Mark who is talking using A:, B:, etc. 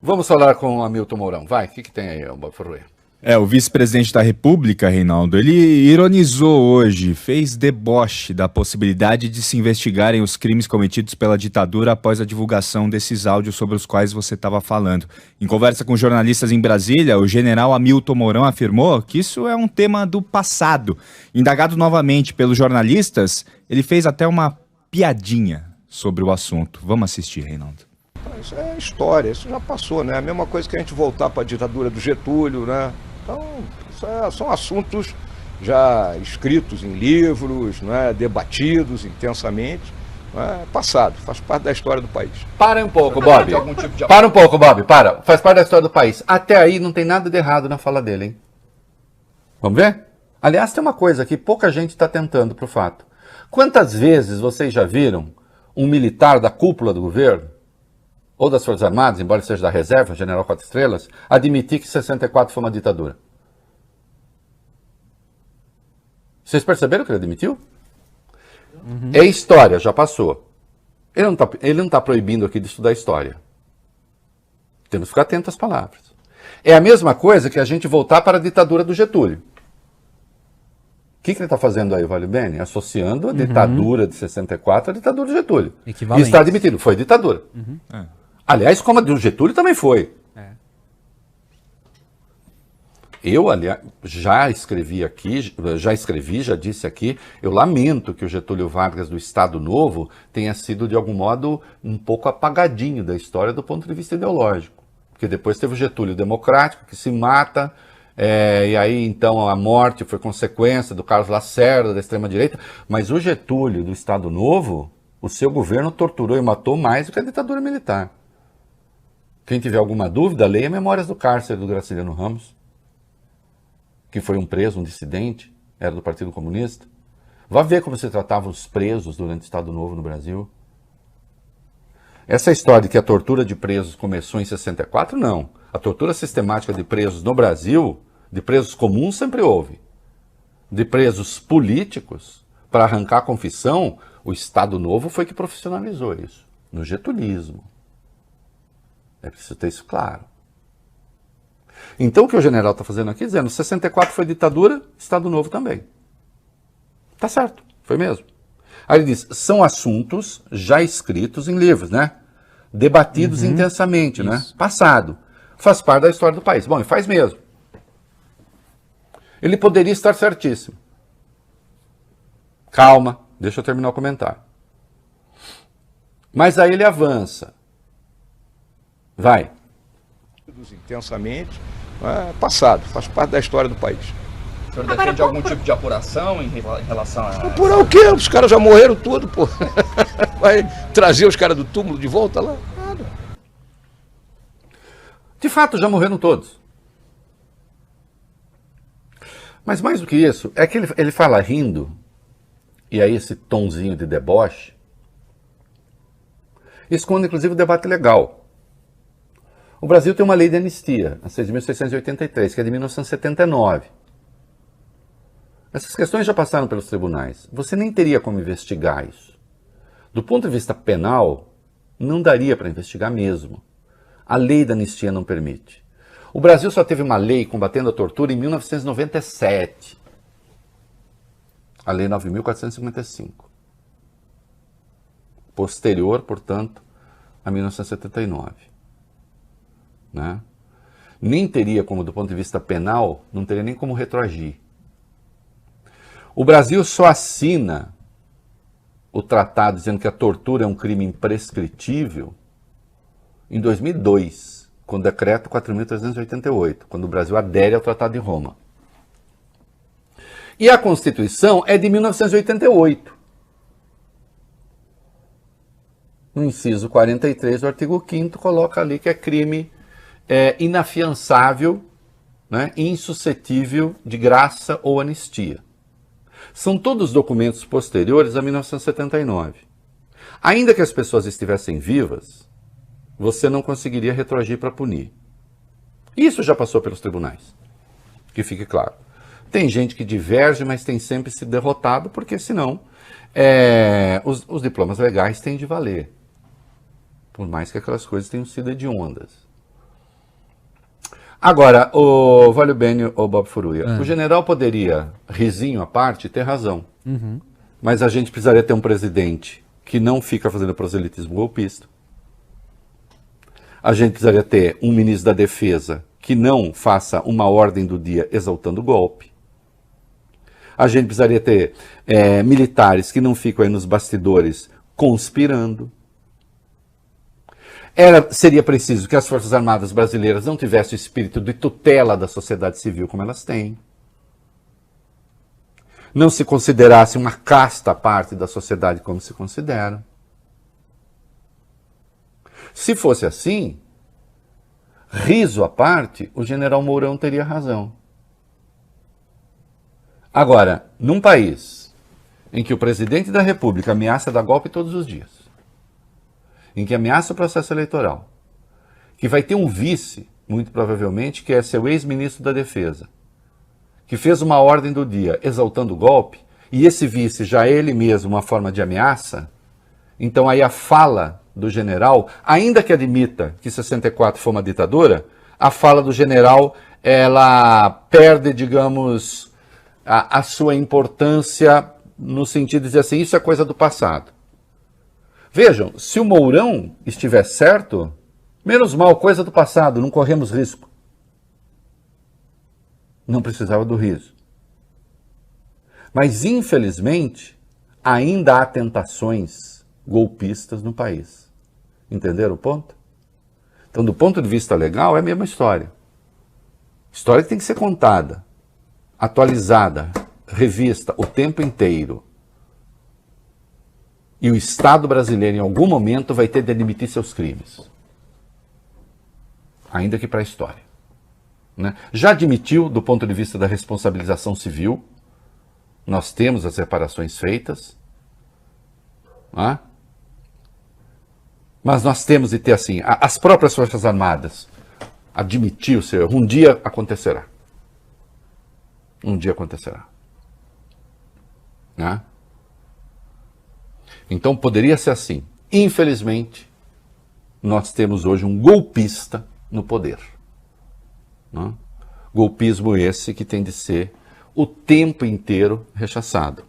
A: Vamos falar com o Hamilton Mourão. Vai, o que tem aí, Bob Ferreira?
B: O vice-presidente da República, Reinaldo, ele ironizou hoje, fez deboche da possibilidade de se investigarem os crimes cometidos pela ditadura após a divulgação desses áudios sobre os quais você estava falando. Em conversa com jornalistas em Brasília, o general Hamilton Mourão afirmou que isso é um tema do passado. Indagado novamente pelos jornalistas, ele fez até uma piadinha sobre o assunto. Vamos assistir, Reinaldo.
C: Isso é história, isso já passou, né? A mesma coisa que a gente voltar para a ditadura do Getúlio, né? Então, são assuntos já escritos em livros, né? Debatidos intensamente. Né? Passado, faz parte da história do país.
A: Para um pouco, Bob. Para um pouco, Bob, para. Faz parte da história do país. Até aí não tem nada de errado na fala dele, hein? Vamos ver? Aliás, tem uma coisa que pouca gente está tentando pro fato. Quantas vezes vocês já viram um militar da cúpula do governo, ou das Forças Armadas, embora seja da reserva, general 4 estrelas, admitir que 64 foi uma ditadura? Vocês perceberam que ele admitiu? Uhum. É história, já passou. Ele não tá proibindo aqui de estudar história. Temos que ficar atento às palavras. É a mesma coisa que a gente voltar para a ditadura do Getúlio. O que ele está fazendo aí, Vale Bene? Associando a ditadura de 64 à ditadura do Getúlio. E está admitindo, foi ditadura. Aliás, como a do Getúlio também foi. Eu, aliás, já escrevi, já disse aqui, eu lamento que o Getúlio Vargas do Estado Novo tenha sido, de algum modo, um pouco apagadinho da história do ponto de vista ideológico. Porque depois teve o Getúlio Democrático, que se mata, e aí, então, a morte foi consequência do Carlos Lacerda, da extrema-direita. Mas o Getúlio do Estado Novo, o seu governo torturou e matou mais do que a ditadura militar. Quem tiver alguma dúvida, leia Memórias do Cárcere, do Graciliano Ramos, que foi um preso, um dissidente, era do Partido Comunista. Vá ver como se tratavam os presos durante o Estado Novo no Brasil. Essa história de que a tortura de presos começou em 64, não. A tortura sistemática de presos no Brasil, de presos comuns, sempre houve. De presos políticos, para arrancar a confissão, o Estado Novo foi que profissionalizou isso, no getulismo. É preciso ter isso claro. Então o que o general está fazendo aqui, dizendo 64 foi ditadura, Estado Novo também. Tá certo, foi mesmo. Aí ele diz, são assuntos já escritos em livros, né? Debatidos intensamente, né? Passado. Faz parte da história do país. Bom, e faz mesmo. Ele poderia estar certíssimo. Calma, deixa eu terminar o comentário. Mas aí ele avança. Vai.
C: Intensamente, passado, faz parte da história do país.
D: O senhor defende algum tipo de apuração em relação a...
C: Apurar o quê? Os caras já morreram tudo, pô. Vai trazer os caras do túmulo de volta lá? Nada.
A: De fato, já morreram todos. Mas mais do que isso, é que ele fala rindo, e aí esse tonzinho de deboche, esconde inclusive o debate legal. O Brasil tem uma lei de anistia, a 6.683, que é de 1979. Essas questões já passaram pelos tribunais. Você nem teria como investigar isso. Do ponto de vista penal, não daria para investigar mesmo. A lei da anistia não permite. O Brasil só teve uma lei combatendo a tortura em 1997. A Lei 9.455. Posterior, portanto, a 1979. Né? Nem teria como, do ponto de vista penal, não teria nem como retroagir. O Brasil só assina o tratado dizendo que a tortura é um crime imprescritível em 2002, com o decreto 4.388, quando o Brasil adere ao Tratado de Roma. E a Constituição é de 1988. No inciso 43 do artigo 5º coloca ali que é crime inafiançável, né, insuscetível de graça ou anistia. São todos documentos posteriores a 1979. Ainda que as pessoas estivessem vivas, você não conseguiria retroagir para punir. Isso já passou pelos tribunais. Que fique claro. Tem gente que diverge, mas tem sempre se derrotado, porque senão os diplomas legais têm de valer. Por mais que aquelas coisas tenham sido hediondas. Agora, o Valio Bene, o Bob Furuia, o general poderia, risinho à parte, ter razão. Mas a gente precisaria ter um presidente que não fica fazendo proselitismo golpista. A gente precisaria ter um ministro da Defesa que não faça uma ordem do dia exaltando o golpe. A gente precisaria ter militares que não ficam aí nos bastidores conspirando. Seria preciso que as Forças Armadas brasileiras não tivessem o espírito de tutela da sociedade civil como elas têm. Não se considerasse uma casta à parte da sociedade como se considera. Se fosse assim, riso à parte, o general Mourão teria razão. Agora, num país em que o presidente da República ameaça dar golpe todos os dias, em que ameaça o processo eleitoral, que vai ter um vice, muito provavelmente, que é seu ex-ministro da Defesa, que fez uma ordem do dia exaltando o golpe, e esse vice já é ele mesmo uma forma de ameaça, então aí a fala do general, ainda que admita que 64 foi uma ditadura, a fala do general, ela perde, digamos, a sua importância no sentido de dizer assim, isso é coisa do passado. Vejam, se o Mourão estiver certo, menos mal, coisa do passado, não corremos risco. Não precisava do riso. Mas, infelizmente, ainda há tentações golpistas no país. Entenderam o ponto? Então, do ponto de vista legal, é a mesma história. História que tem que ser contada, atualizada, revista o tempo inteiro. E o Estado brasileiro, em algum momento, vai ter de admitir seus crimes. Ainda que para a história. Né? Já admitiu, do ponto de vista da responsabilização civil, nós temos as reparações feitas, né? Mas nós temos de ter assim, as próprias Forças Armadas admitir o seu erro, um dia acontecerá. Um dia acontecerá. Né? Então poderia ser assim. Infelizmente, nós temos hoje um golpista no poder. Né? Golpismo esse que tem de ser o tempo inteiro rechaçado.